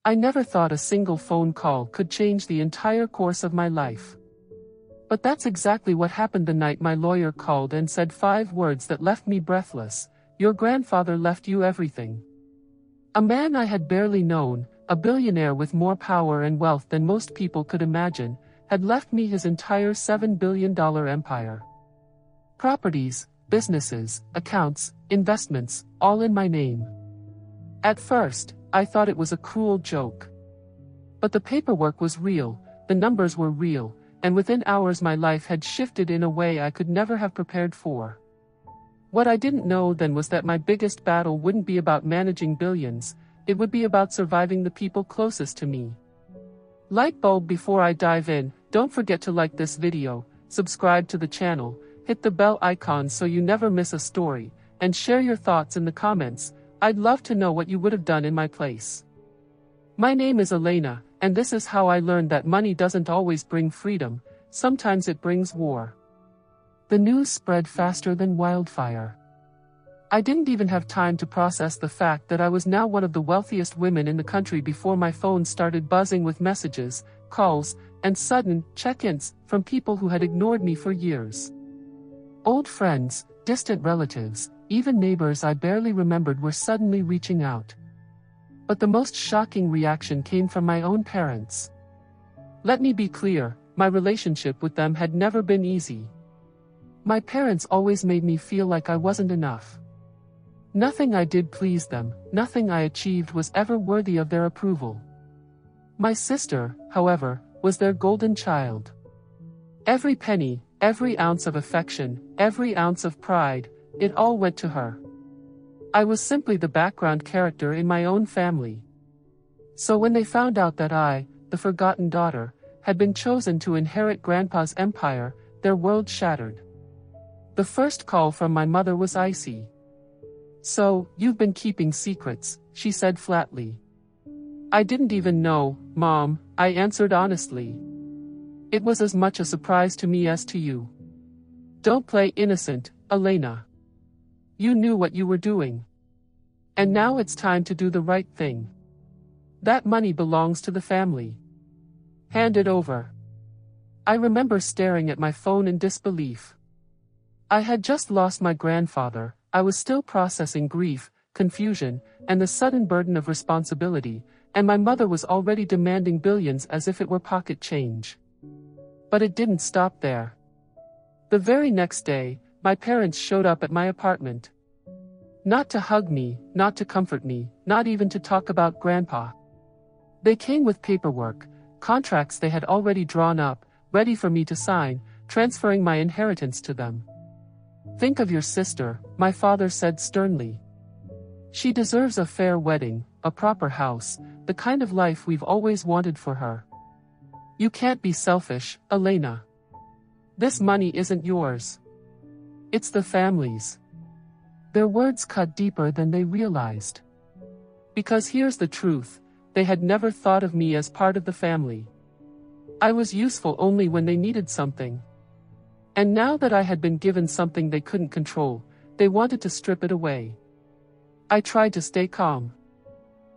I never thought a single phone call could change the entire course of my life. But that's exactly what happened the night my lawyer called and said 5 words that left me breathless. Your grandfather left you everything. A man I had barely known, a billionaire with more power and wealth than most people could imagine, had left me his entire $7 billion empire. Properties, businesses, accounts, investments, all in my name. At first, I thought it was a cruel joke. But the paperwork was real, the numbers were real, and within hours my life had shifted in a way I could never have prepared for. What I didn't know then was that my biggest battle wouldn't be about managing billions, it would be about surviving the people closest to me. Light bulb before I dive in, don't forget to like this video, subscribe to the channel, hit the bell icon so you never miss a story, and share your thoughts in the comments. I'd love to know what you would have done in my place. My name is Elena, and this is how I learned that money doesn't always bring freedom, sometimes it brings war. The news spread faster than wildfire. I didn't even have time to process the fact that I was now one of the wealthiest women in the country before my phone started buzzing with messages, calls, and sudden check-ins from people who had ignored me for years. Old friends, distant relatives, even neighbors I barely remembered were suddenly reaching out. But the most shocking reaction came from my own parents. Let me be clear, my relationship with them had never been easy. My parents always made me feel like I wasn't enough. Nothing I did pleased them, nothing I achieved was ever worthy of their approval. My sister, however, was their golden child. Every penny, every ounce of affection, every ounce of pride, it all went to her. I was simply the background character in my own family. So when they found out that I, the forgotten daughter, had been chosen to inherit Grandpa's empire, their world shattered. The first call from my mother was icy. So, you've been keeping secrets, she said flatly. I didn't even know, Mom, I answered honestly. It was as much a surprise to me as to you. Don't play innocent, Elena. You knew what you were doing. And now it's time to do the right thing. That money belongs to the family. Hand it over. I remember staring at my phone in disbelief. I had just lost my grandfather, I was still processing grief, confusion, and the sudden burden of responsibility, and my mother was already demanding billions as if it were pocket change. But it didn't stop there. The very next day, my parents showed up at my apartment. Not to hug me, not to comfort me, not even to talk about Grandpa. They came with paperwork, contracts they had already drawn up, ready for me to sign, transferring my inheritance to them. Think of your sister, my father said sternly. She deserves a fair wedding, a proper house, the kind of life we've always wanted for her. You can't be selfish, Elena. This money isn't yours. It's the family's. Their words cut deeper than they realized. Because here's the truth, they had never thought of me as part of the family. I was useful only when they needed something. And now that I had been given something they couldn't control, they wanted to strip it away. I tried to stay calm.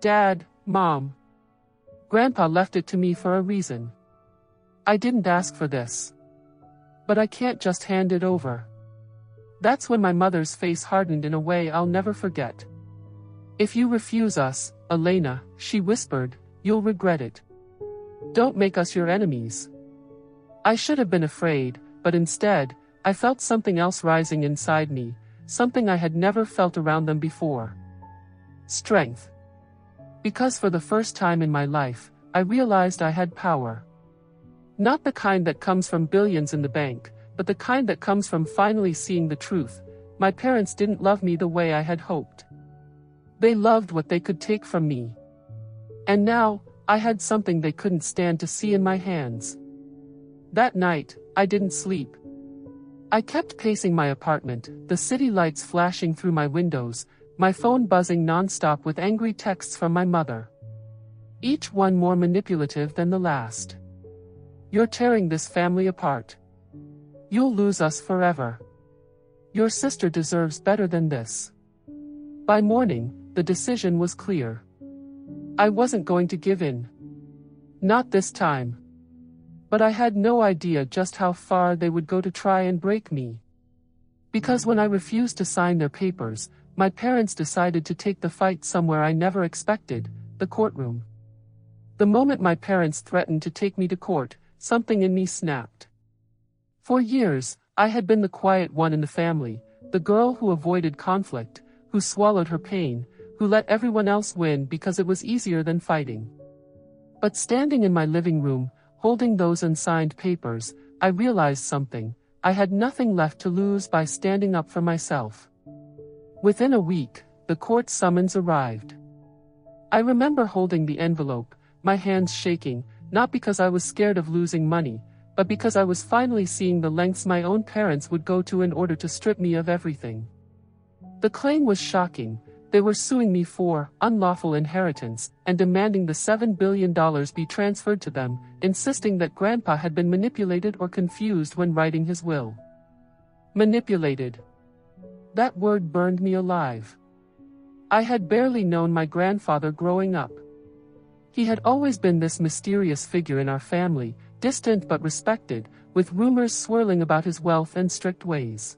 Dad, Mom. Grandpa left it to me for a reason. I didn't ask for this. But I can't just hand it over. That's when my mother's face hardened in a way I'll never forget. If you refuse us, Elena, she whispered, you'll regret it. Don't make us your enemies. I should have been afraid, but instead, I felt something else rising inside me, something I had never felt around them before. Strength. Because for the first time in my life, I realized I had power. Not the kind that comes from billions in the bank, but the kind that comes from finally seeing the truth. My parents didn't love me the way I had hoped. They loved what they could take from me. And now, I had something they couldn't stand to see in my hands. That night, I didn't sleep. I kept pacing my apartment, the city lights flashing through my windows, my phone buzzing non-stop with angry texts from my mother. Each one more manipulative than the last. You're tearing this family apart. You'll lose us forever. Your sister deserves better than this. By morning, the decision was clear. I wasn't going to give in. Not this time. But I had no idea just how far they would go to try and break me. Because when I refused to sign their papers, my parents decided to take the fight somewhere I never expected, the courtroom. The moment my parents threatened to take me to court, something in me snapped. For years, I had been the quiet one in the family, the girl who avoided conflict, who swallowed her pain, who let everyone else win because it was easier than fighting. But standing in my living room, holding those unsigned papers, I realized something. I had nothing left to lose by standing up for myself. Within a week, the court summons arrived. I remember holding the envelope, my hands shaking, not because I was scared of losing money, but because I was finally seeing the lengths my own parents would go to in order to strip me of everything. The claim was shocking. They were suing me for unlawful inheritance and demanding the $7 billion be transferred to them, insisting that Grandpa had been manipulated or confused when writing his will. Manipulated. That word burned me alive. I had barely known my grandfather growing up. He had always been this mysterious figure in our family, distant but respected, with rumors swirling about his wealth and strict ways.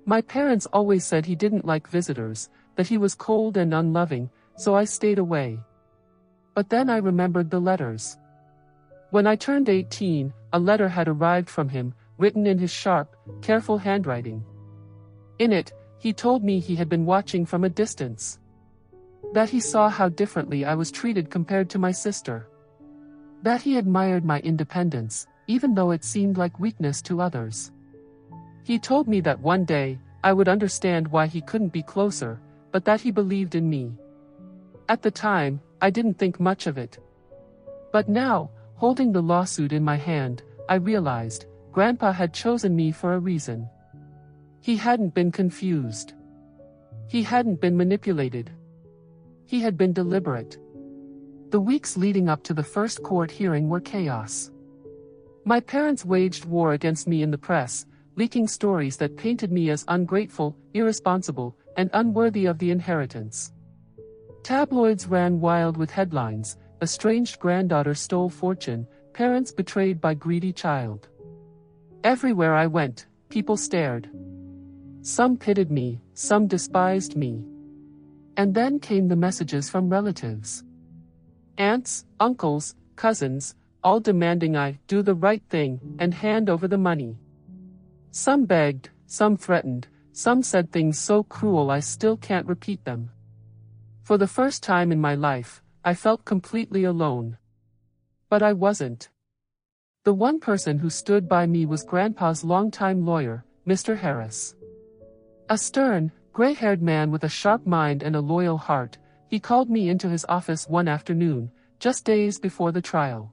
My parents always said he didn't like visitors, that he was cold and unloving, so I stayed away. But then I remembered the letters. When I turned 18, a letter had arrived from him, written in his sharp, careful handwriting. In it, he told me he had been watching from a distance. That he saw how differently I was treated compared to my sister. That he admired my independence, even though it seemed like weakness to others. He told me that one day, I would understand why he couldn't be closer, but that he believed in me. At the time, I didn't think much of it. But now, holding the lawsuit in my hand, I realized, Grandpa had chosen me for a reason. He hadn't been confused. He hadn't been manipulated. He had been deliberate. The weeks leading up to the first court hearing were chaos. My parents waged war against me in the press, leaking stories that painted me as ungrateful, irresponsible, and unworthy of the inheritance. Tabloids ran wild with headlines: estranged granddaughter stole fortune, parents betrayed by greedy child. Everywhere I went, people stared. Some pitied me, some despised me. And then came the messages from relatives. Aunts, uncles, cousins, all demanding I do the right thing and hand over the money. Some begged, some threatened, some said things so cruel I still can't repeat them. For the first time in my life, I felt completely alone. But I wasn't. The one person who stood by me was Grandpa's longtime lawyer, Mr. Harris. A stern, gray-haired man with a sharp mind and a loyal heart, he called me into his office one afternoon, just days before the trial.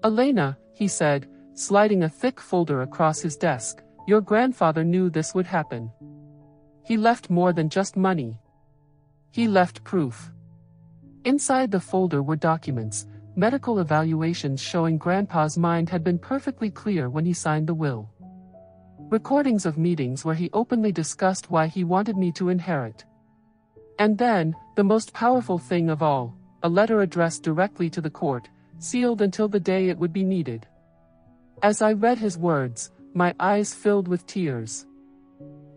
"Elena," he said, sliding a thick folder across his desk, "your grandfather knew this would happen. He left more than just money. He left proof." Inside the folder were documents, medical evaluations showing Grandpa's mind had been perfectly clear when he signed the will. Recordings of meetings where he openly discussed why he wanted me to inherit. And then, the most powerful thing of all, a letter addressed directly to the court, sealed until the day it would be needed. As I read his words, my eyes filled with tears.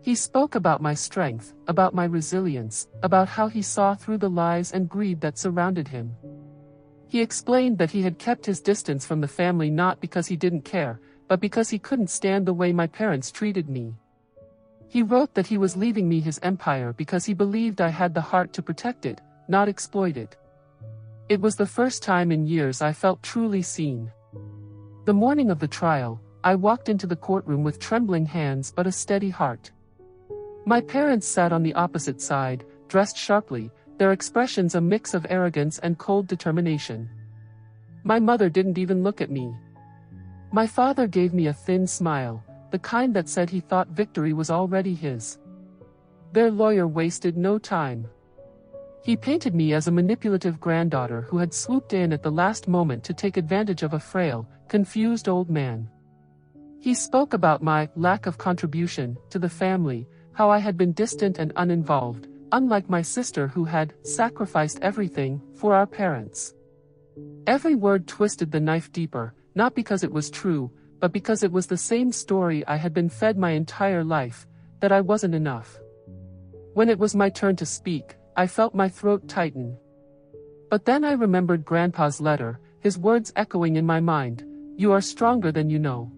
He spoke about my strength, about my resilience, about how he saw through the lies and greed that surrounded him. He explained that he had kept his distance from the family not because he didn't care, but because he couldn't stand the way my parents treated me. He wrote that he was leaving me his empire because he believed I had the heart to protect it, not exploit it. It was the first time in years I felt truly seen. The morning of the trial, I walked into the courtroom with trembling hands but a steady heart. My parents sat on the opposite side, dressed sharply, their expressions a mix of arrogance and cold determination. My mother didn't even look at me. My father gave me a thin smile, the kind that said he thought victory was already his. Their lawyer wasted no time. He painted me as a manipulative granddaughter who had swooped in at the last moment to take advantage of a frail, confused old man. He spoke about my lack of contribution to the family, how I had been distant and uninvolved, unlike my sister who had sacrificed everything for our parents. Every word twisted the knife deeper, not because it was true, but because it was the same story I had been fed my entire life, that I wasn't enough. When it was my turn to speak, I felt my throat tighten. But then I remembered Grandpa's letter, his words echoing in my mind, "You are stronger than you know."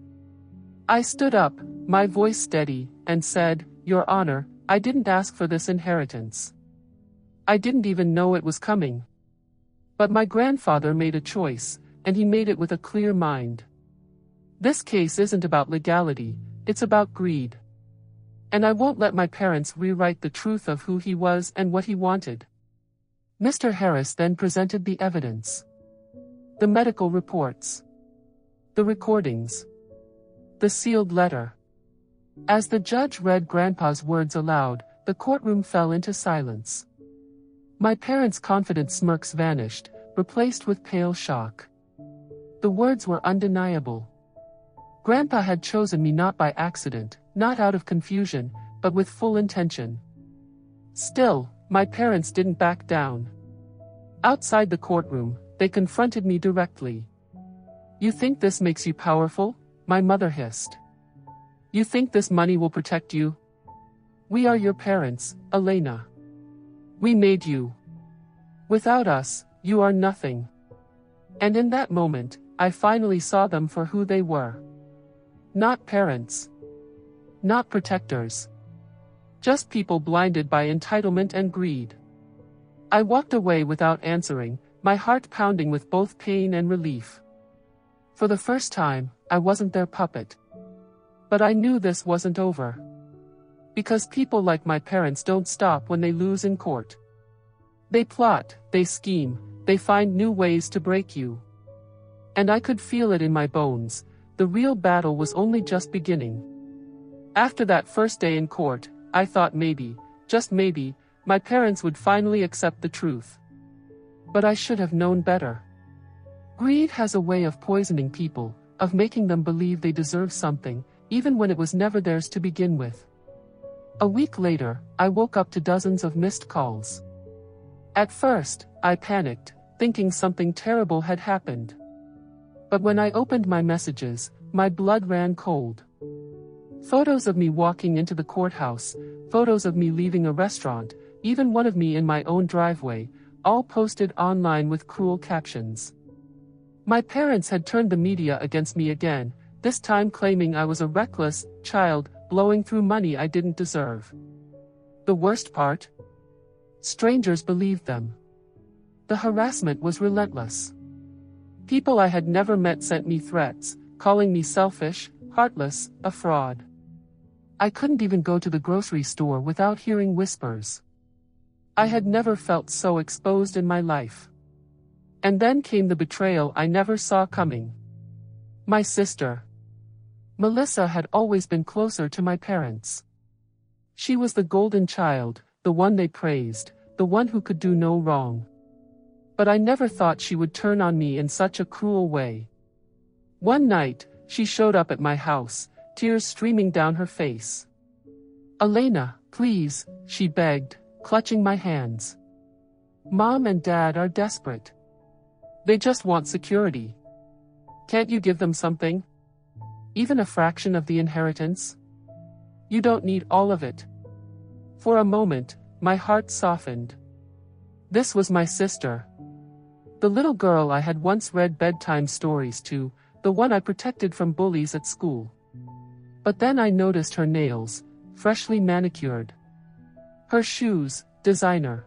I stood up, my voice steady, and said, "Your Honor, I didn't ask for this inheritance. I didn't even know it was coming. But my grandfather made a choice, and he made it with a clear mind. This case isn't about legality, it's about greed. And I won't let my parents rewrite the truth of who he was and what he wanted." Mr. Harris then presented the evidence. The medical reports. The recordings. The sealed letter. As the judge read Grandpa's words aloud, the courtroom fell into silence. My parents' confident smirks vanished, replaced with pale shock. The words were undeniable. Grandpa had chosen me not by accident, not out of confusion, but with full intention. Still, my parents didn't back down. Outside the courtroom, they confronted me directly. "You think this makes you powerful?" my mother hissed. "You think this money will protect you? We are your parents, Elena. We made you. Without us, you are nothing." And in that moment, I finally saw them for who they were. Not parents. Not protectors. Just people blinded by entitlement and greed. I walked away without answering, my heart pounding with both pain and relief. For the first time, I wasn't their puppet. But I knew this wasn't over. Because people like my parents don't stop when they lose in court. They plot, they scheme, they find new ways to break you. And I could feel it in my bones, the real battle was only just beginning. After that first day in court, I thought maybe, just maybe, my parents would finally accept the truth. But I should have known better. Greed has a way of poisoning people, of making them believe they deserve something, even when it was never theirs to begin with. A week later, I woke up to dozens of missed calls. At first, I panicked, thinking something terrible had happened. But when I opened my messages, my blood ran cold. Photos of me walking into the courthouse, photos of me leaving a restaurant, even one of me in my own driveway, all posted online with cruel captions. My parents had turned the media against me again, this time claiming I was a reckless child, blowing through money I didn't deserve. The worst part? Strangers believed them. The harassment was relentless. People I had never met sent me threats, calling me selfish, heartless, a fraud. I couldn't even go to the grocery store without hearing whispers. I had never felt so exposed in my life. And then came the betrayal I never saw coming. My sister, Melissa, had always been closer to my parents. She was the golden child, the one they praised, the one who could do no wrong. But I never thought she would turn on me in such a cruel way. One night, she showed up at my house, tears streaming down her face. "Elena, please," she begged, clutching my hands. "Mom and Dad are desperate. They just want security. Can't you give them something? Even a fraction of the inheritance? You don't need all of it." For a moment, my heart softened. This was my sister. The little girl I had once read bedtime stories to, the one I protected from bullies at school. But then I noticed her nails, freshly manicured. Her shoes, designer.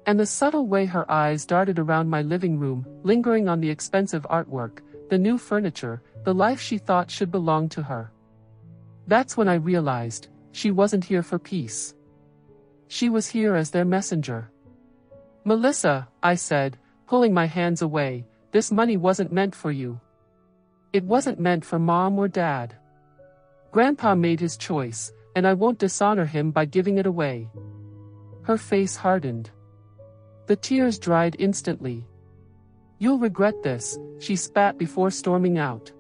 And the subtle way her eyes darted around my living room, lingering on the expensive artwork, the new furniture, the life she thought should belong to her. That's when I realized, she wasn't here for peace. She was here as their messenger. "Melissa," I said, pulling my hands away, "this money wasn't meant for you. It wasn't meant for Mom or Dad. Grandpa made his choice, and I won't dishonor him by giving it away." Her face hardened. The tears dried instantly. "You'll regret this," she spat before storming out.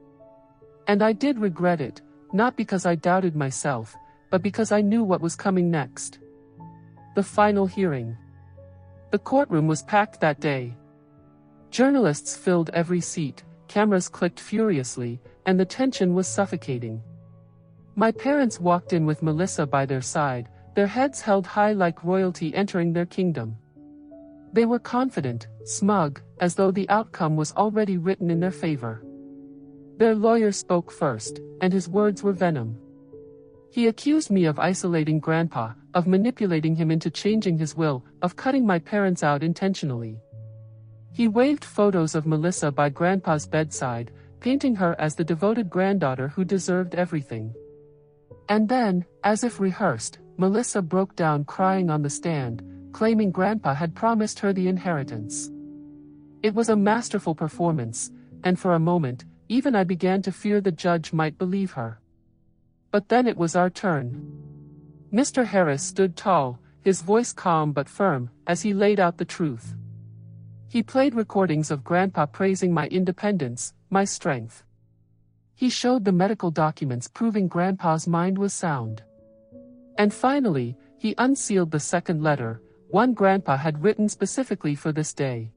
And I did regret it, not because I doubted myself, but because I knew what was coming next. The final hearing. The courtroom was packed that day. Journalists filled every seat, cameras clicked furiously, and the tension was suffocating. My parents walked in with Melissa by their side, their heads held high like royalty entering their kingdom. They were confident, smug, as though the outcome was already written in their favor. Their lawyer spoke first, and his words were venom. He accused me of isolating Grandpa, of manipulating him into changing his will, of cutting my parents out intentionally. He waved photos of Melissa by Grandpa's bedside, painting her as the devoted granddaughter who deserved everything. And then, as if rehearsed, Melissa broke down crying on the stand, claiming Grandpa had promised her the inheritance. It was a masterful performance, and for a moment, even I began to fear the judge might believe her. But then it was our turn. Mr. Harris stood tall, his voice calm but firm, as he laid out the truth. He played recordings of Grandpa praising my independence, my strength. He showed the medical documents proving Grandpa's mind was sound. And finally, he unsealed the second letter, one Grandpa had written specifically for this day.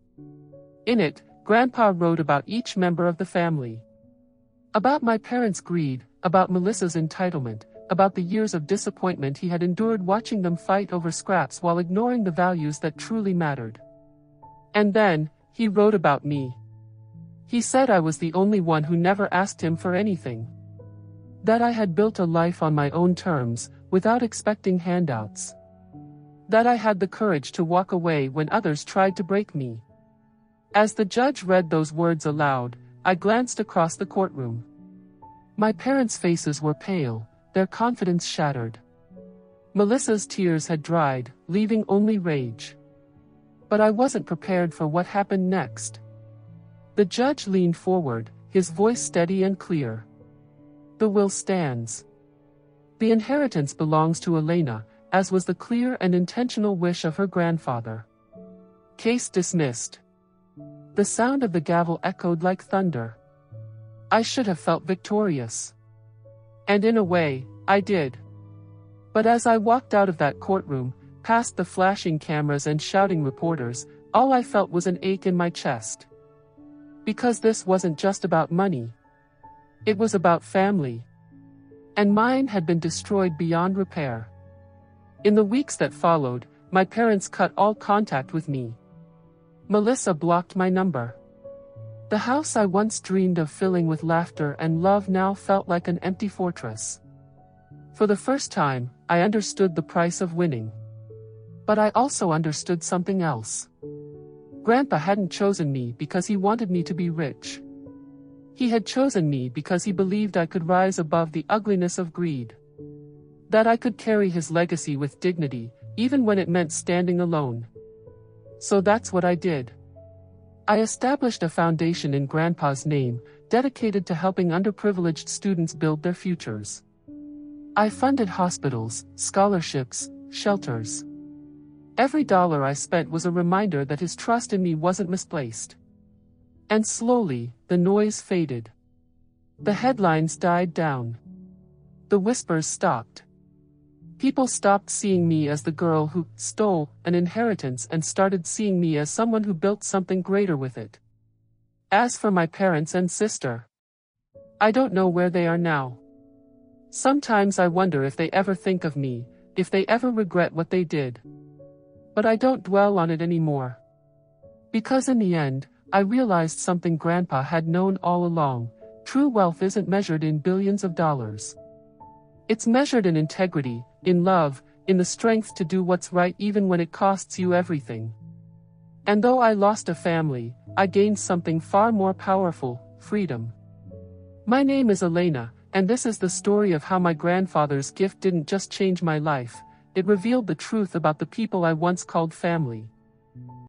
In it, Grandpa wrote about each member of the family. About my parents' greed, about Melissa's entitlement, about the years of disappointment he had endured watching them fight over scraps while ignoring the values that truly mattered. And then, he wrote about me. He said I was the only one who never asked him for anything. That I had built a life on my own terms, without expecting handouts. That I had the courage to walk away when others tried to break me. As the judge read those words aloud, I glanced across the courtroom. My parents' faces were pale, their confidence shattered. Melissa's tears had dried, leaving only rage. But I wasn't prepared for what happened next. The judge leaned forward, his voice steady and clear. The will stands. The inheritance belongs to Elena, as was the clear and intentional wish of her grandfather. Case dismissed. The sound of the gavel echoed like thunder. I should have felt victorious. And in a way, I did. But as I walked out of that courtroom, past the flashing cameras and shouting reporters, all I felt was an ache in my chest. Because this wasn't just about money. It was about family. And mine had been destroyed beyond repair. In the weeks that followed, my parents cut all contact with me. Melissa blocked my number. The house I once dreamed of filling with laughter and love now felt like an empty fortress. For the first time, I understood the price of winning. But I also understood something else. Grandpa hadn't chosen me because he wanted me to be rich. He had chosen me because he believed I could rise above the ugliness of greed. That I could carry his legacy with dignity, even when it meant standing alone. So that's what I did. I established a foundation in Grandpa's name, dedicated to helping underprivileged students build their futures. I funded hospitals, scholarships, shelters. Every dollar I spent was a reminder that his trust in me wasn't misplaced. And slowly, the noise faded. The headlines died down. The whispers stopped. People stopped seeing me as the girl who stole an inheritance and started seeing me as someone who built something greater with it. As for my parents and sister, I don't know where they are now. Sometimes I wonder if they ever think of me, if they ever regret what they did. But I don't dwell on it anymore. Because in the end, I realized something Grandpa had known all along: true wealth isn't measured in billions of dollars. It's measured in integrity, in love, in the strength to do what's right even when it costs you everything. And though I lost a family, I gained something far more powerful: freedom. My name is Elena, and this is the story of how my grandfather's gift didn't just change my life, it revealed the truth about the people I once called family.